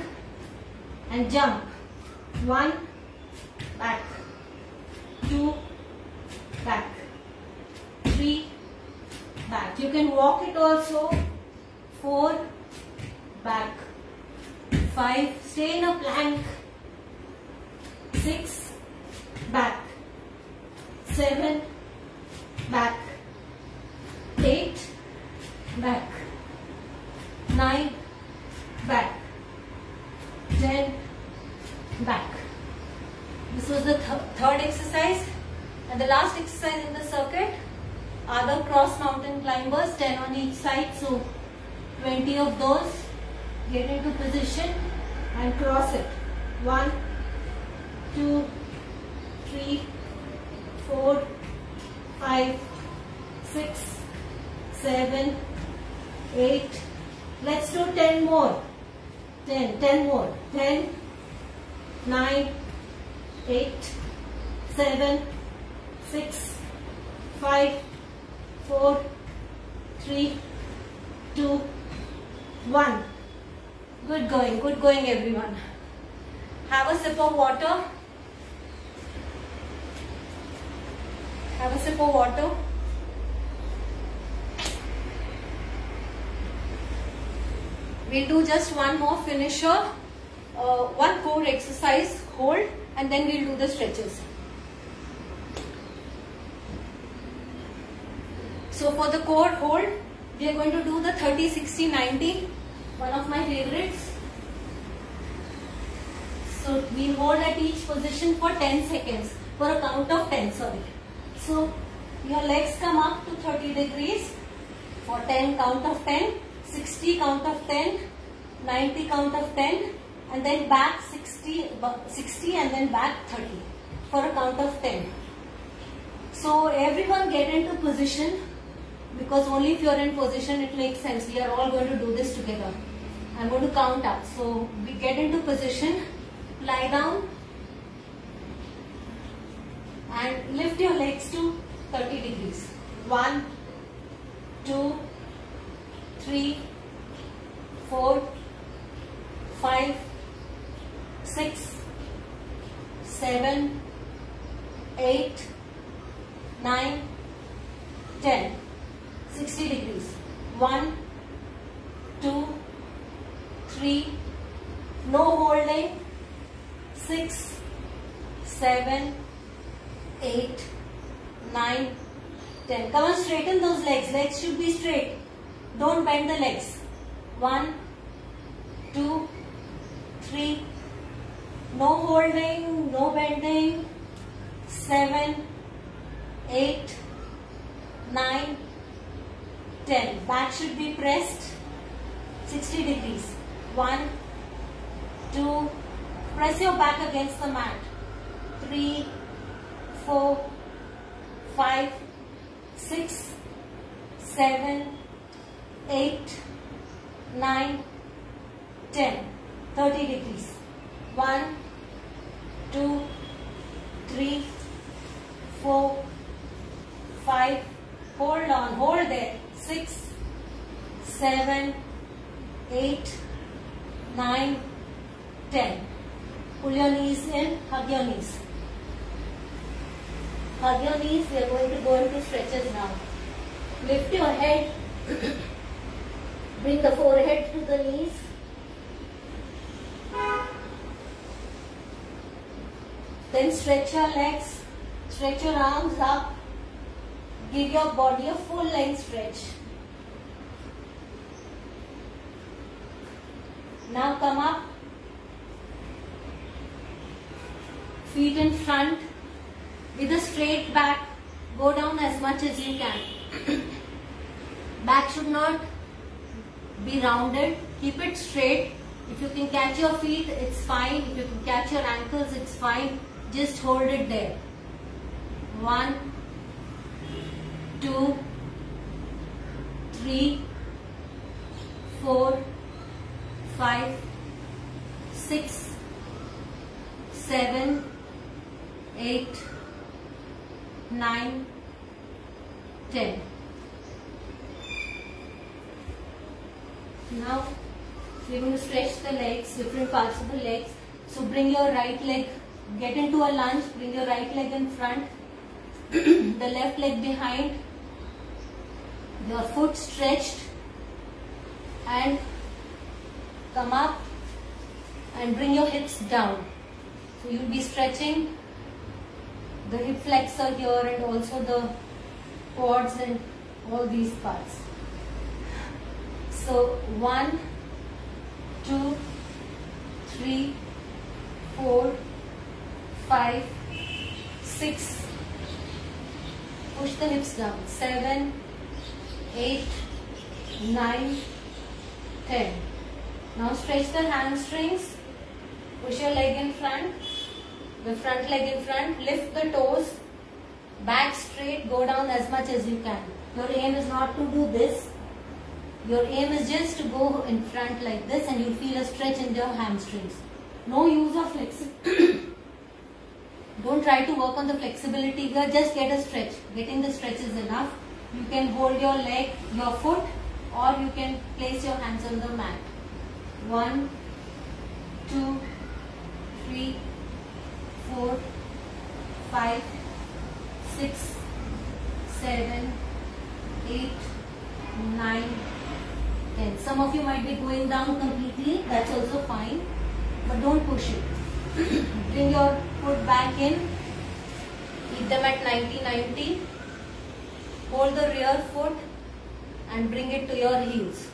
[SPEAKER 1] and jump. 1, back. 2, back. 3, back. You can walk it also. 4, back. 5, stay in a plank. 6, back. 7, back. 8, back. 9, back. 10, back. This was the third exercise. And the last exercise in the circuit are the cross mountain climbers, 10 on each side. So 20 of those. Get into position and cross it. 1, 2, 3, 4, 5, 6, 7, 8. Let's do 10 more. 10 more. 10, 9, 8, 7, 6, 5, 4, 3, 2, 1. Good going everyone. Have a sip of water. Have a sip of water. We'll do just one more finisher, one core exercise, hold, and then we'll do the stretches. So for the core hold, we are going to do the 30, 60, 90, one of my favorites. So we hold at each position for 10 seconds, for a count of 10, sorry. So your legs come up to 30 degrees for 10, count of 10, 60, count of 10, 90, count of 10, and then back 60 and then back 30 for a count of 10. So everyone get into position, because only if you are in position it makes sense. We are all going to do this together. I'm going to count up. So we get into position, lie down and lift your legs to 30 degrees. 1, 2, 3, 4, 5, 6, 7, 8, 9, 10. 60 degrees. 1, 2, 3, no holding. 6, 7, 8, 9, 10. Come on, straighten those legs. Legs should be straight. Don't bend the legs. 1, 2, 3, no holding, no bending. 7, 8, 9, 10. Back should be pressed 60 degrees. 1, 2, press your back against the mat. 3, 4, 5, 6, 7, 8, 9, 10. 30 degrees. 1, 2, 3, 4, 5. Hold on, hold there. 6, 7, 8, 9, 10. Pull your knees in, hug your knees. Hug your knees. We are going to go into stretches now. Lift your head. Bring the forehead to the knees. Then stretch your legs. Stretch your arms up. Give your body a full length stretch. Now come up. Feet in front. With a straight back. Go down as much as you can. Back should not be rounded. Keep it straight. If you can catch your feet, it's fine. If you can catch your ankles, it's fine. Just hold it there. 1, 2, 3, 4, 5, 6, 7, 8, 9, 10. Now we're going to stretch the legs, different parts of the legs. So bring your right leg, get into a lunge, bring your right leg in front, the left leg behind, your foot stretched, and come up and bring your hips down. So you'll be stretching the hip flexor here and also the quads and all these parts. So 1, 2, 3, 4, 5, 6. Push the hips down. 7, 8, 9, 10. Now stretch the hamstrings. Push your leg in front. The front leg in front. Lift the toes. Back straight. Go down as much as you can. Your aim is not to do this. Your aim is just to go in front like this, and you'll feel a stretch in your hamstrings. No use of flexibility. Don't try to work on the flexibility here. Just get a stretch. Getting the stretch is enough. You can hold your leg, your foot, or you can place your hands on the mat. 1, 2, 3, 4, 5, 6, 7, 8, 9, 10. Some of you might be going down completely. That's also fine. But don't push it. Bring your foot back in. Keep them at 90-90. Hold the rear foot and bring it to your heels.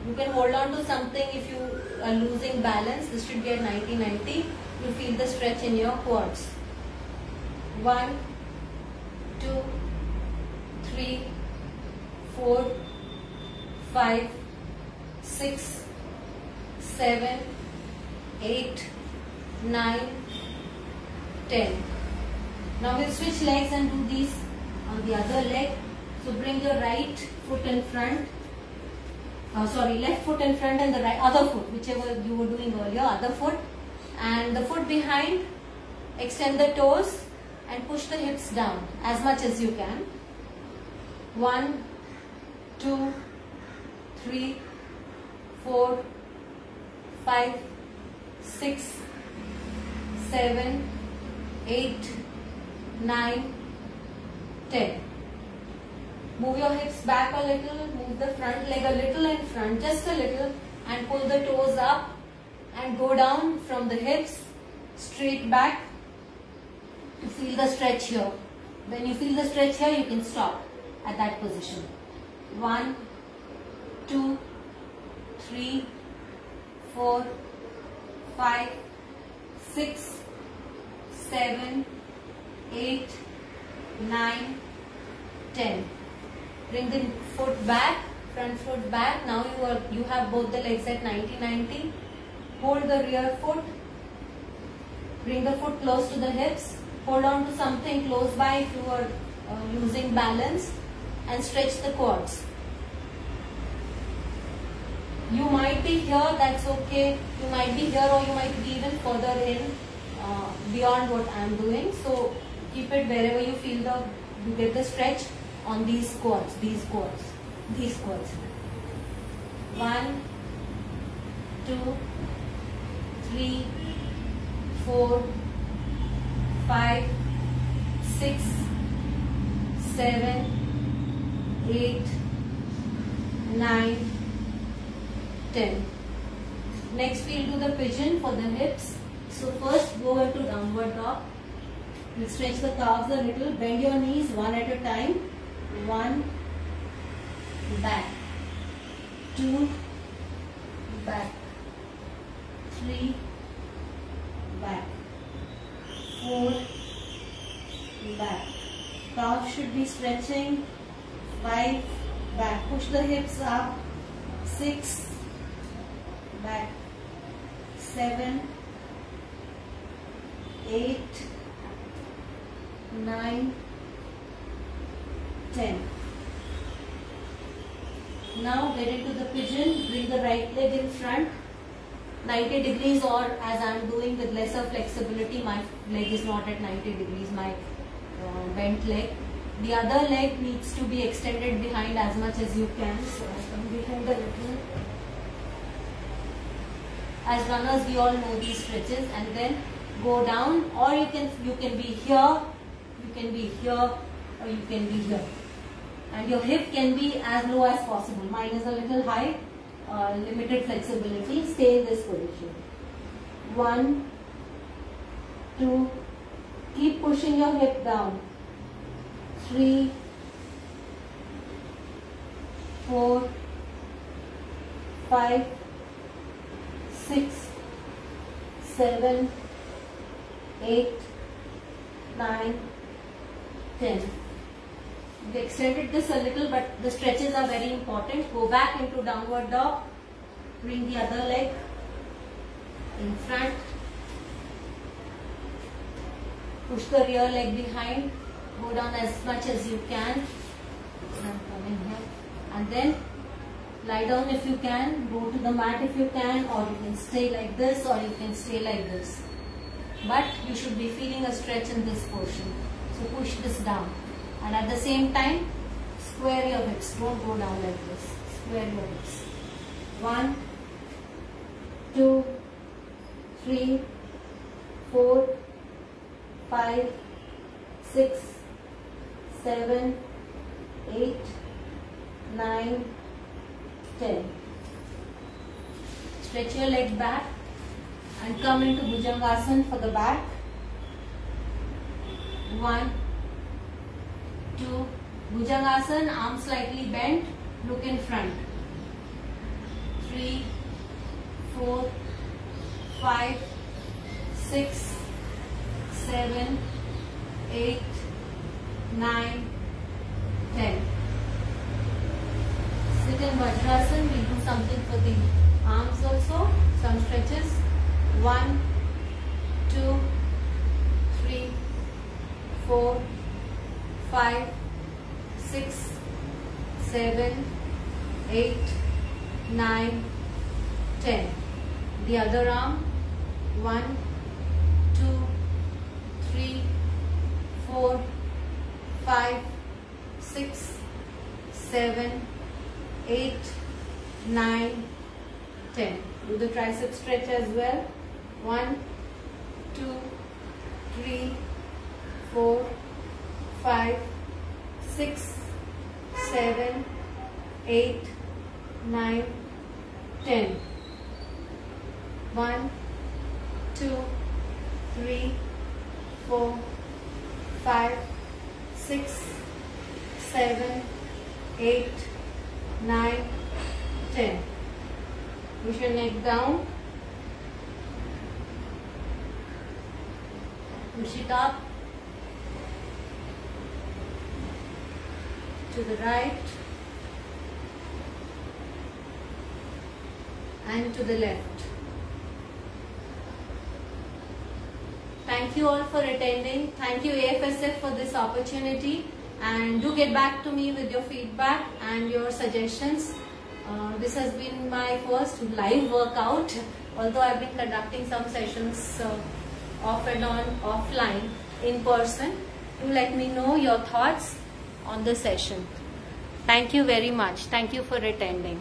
[SPEAKER 1] You can hold on to something if you are losing balance. This should be at 90-90. You feel the stretch in your quads. 1, 2, 3, 4, 5, 6, 7, 8, 9, 10. Now we'll switch legs and do these on the other leg. So bring your right foot in front. Left foot in front and the other foot, whichever you were doing earlier, other foot. And the foot behind. Extend the toes and push the hips down as much as you can. 1, 2, 3, 4, 5, 6, 7, 8, 9, 10. Move your hips back a little, move the front leg a little in front, just a little, and pull the toes up and go down from the hips straight back to feel the stretch here. When you feel the stretch here, you can stop at that position. 1, 2, 3, 4, 5, 6, 7, 8, 9, 10. Bring the foot back, front foot back. Now you have both the legs at 90-90. Hold the rear foot. Bring the foot close to the hips. Hold on to something close by if you are losing balance, and stretch the quads. You might be here, that's okay. You might be here, or you might be even further in beyond what I am doing. So keep it wherever you feel you get the stretch on these quads, these quads. 1, 2, 3, 4, 5, 6, 7, 8, 9, 10. Next we'll do the pigeon for the hips. So first go into downward dog. We'll stretch the calves a little. Bend your knees one at a time. 1, back. 2, back. 3, back. 4, back. Calves should be stretching. 5, back. Push the hips up. 6, back, 7, 8, 9, 10. Now get into the pigeon, bring the right leg in front, 90 degrees, or as I am doing with lesser flexibility, my leg is not at 90 degrees, my bent leg. The other leg needs to be extended behind as much as you can. So I come behind a little. As runners, we all know these stretches, and then go down, or you can be here, you can be here, or you can be here. And your hip can be as low as possible. Mine is a little high, limited flexibility. Stay in this position. 1, 2, keep pushing your hip down. 3, 4, 5, 6, 7, 8, 9, 10. We extended this a little, but the stretches are very important. Go back into downward dog. Bring the other leg in front. Push the rear leg behind. Go down as much as you can. I'm coming here. And then lie down if you can. Go to the mat if you can, or you can stay like this, or you can stay like this. But you should be feeling a stretch in this portion. So push this down. And at the same time, square your hips. Don't go down like this. Square your hips. 1, 2, 3, 4, 5, 6, 7, 8, 9, 10. Stretch your leg back and come into Bhujangasana for the back. 1, 2, Bhujangasana, arms slightly bent, look in front. 3, 4, 5, 6, 7, 8, 9, 10. Sit in Vajrasana, we'll do something for the arms also, some stretches. 1, 2, 3, 4, 5, 6, 7, 8, 9, 10. The other arm. 1, 2, 3, 4, 5, 6, 7, 8, 9, 10. Do the tricep stretch as well. 1, 2, 3, 4, 5, 6, 7, 8, 9, 10. 1, 2, 3, 4, 5, 6, 7, 8, 9, 10. Push your neck down. Push it up. To the right and to the left. Thank you all for attending. Thank you AFSF for this opportunity, and do get back to me with your feedback and your suggestions. This has been my first live workout, although I've been conducting some sessions off and on, offline, in person. Do let me know your thoughts on the session. Thank you very much. Thank you for attending.